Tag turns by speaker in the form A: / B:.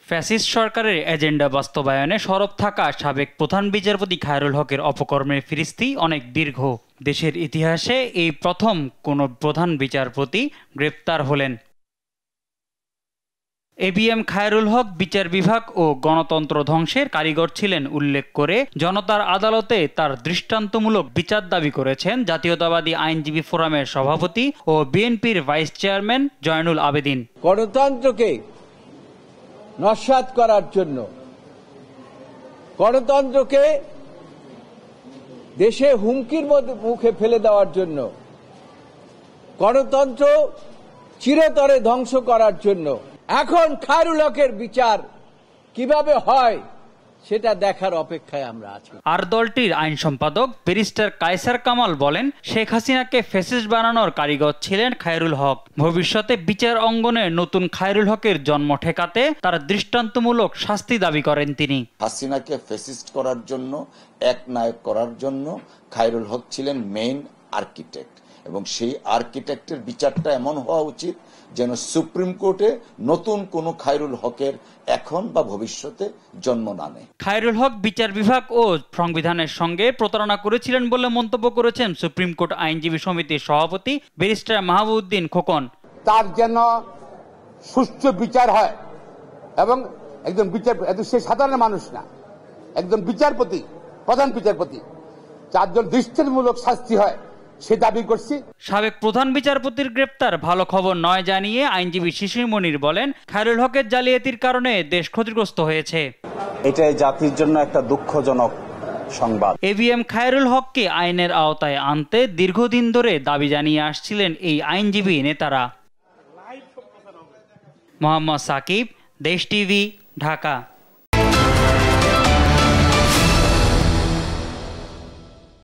A: Fascist সরকারের agenda বাস্তবায়নে সরব থাকা সাবেক প্রধান বিচারপতি খায়রুল হকের অপকর্মের ফিরিস্তি অনেক দীর্ঘ। দেশের ইতিহাসে এই প্রথম কোনো প্রধান বিচারপতি গ্রেপ্তার হলেন। এবিএম খায়রুল হক বিচার বিভাগ ও গণতন্ত্র ধ্বংসের কারিগর ছিলেন উল্লেখ করে জনতার আদালতে তার দৃষ্টান্তমূলক বিচার দাবি করেছেন জাতীয়তাবাদী আইনজীবী ফোরামের সভাপতি ও বিএনপির ভাইস চেয়ারম্যান জয়নুল আবেদিন।
B: গণতন্ত্রকে নস্যাৎ করার জন্য, গণতন্ত্রকে দেশে হুমকির মুখে ফেলে দেওয়ার জন্য, গণতন্ত্র চিরতরে ধ্বংস করার জন্য এখন খায়রুল হকের বিচার কিভাবে হয় সেটা দেখার অপেক্ষায় আমরা আছি।
A: আর দলটির আইন সম্পাদক ব্যারিস্টার কায়সার কামাল বলেন, শেখ হাসিনাকে ফ্যাসিস্ট বানানোর কারিগর ছিলেন খায়রুল হক। ভবিষ্যতে বিচার অঙ্গনে নতুন খায়রুল হকের জন্ম ঠেকাতে তার দৃষ্টান্তমূলক শাস্তি দাবি করেন তিনি।
C: হাসিনাকে ফ্যাসিস্ট করার জন্য, এক নায়ক করার জন্য খায়রুল হক ছিলেন মেইন আর্কিটেক্ট, এবং সেই আর্কিটেক্টের বিচারটা এমন হওয়া উচিত যেন সুপ্রিম কোর্টে নতুন কোন খায়রুল হকের এখন বা ভবিষ্যতে জন্ম না নেয়।
A: খায়রুল হক বিচার বিভাগ ও সংবিধানের সঙ্গে প্রতারণা করেছিলেন বলে মন্তব্য করেছেন সুপ্রিম কোর্ট আইনজীবী সমিতির সভাপতি ব্যারিস্টার মাহবুবউদ্দিন খোকন।
D: তার যেন সুষ্ঠু বিচার হয় এবং একজন সে সাধারণ মানুষ না, একজন বিচারপতি, প্রধান বিচারপতি, যার জন্য দৃষ্টান্তমূলক শাস্তি হয় সে দাবি করছি।
A: সাবেক প্রধান বিচারপতির গ্রেপ্তার ভালো খবর নয় জানিয়ে আইনজীবী শিশির মনির বলেন, খায়রুল হকের জালিয়াতির কারণে দেশ ক্ষতিগ্রস্ত হয়েছে।
E: এটাই জাতির জন্য একটা দুঃখজনক সংবাদ।
A: এবিএম খায়রুল হককে আইনের আওতায় আনতে দীর্ঘদিন ধরে দাবি জানিয়ে আসছিলেন এই আইনজীবী নেতারা। মোহাম্মদ সাকিব, দেশ টিভি, ঢাকা।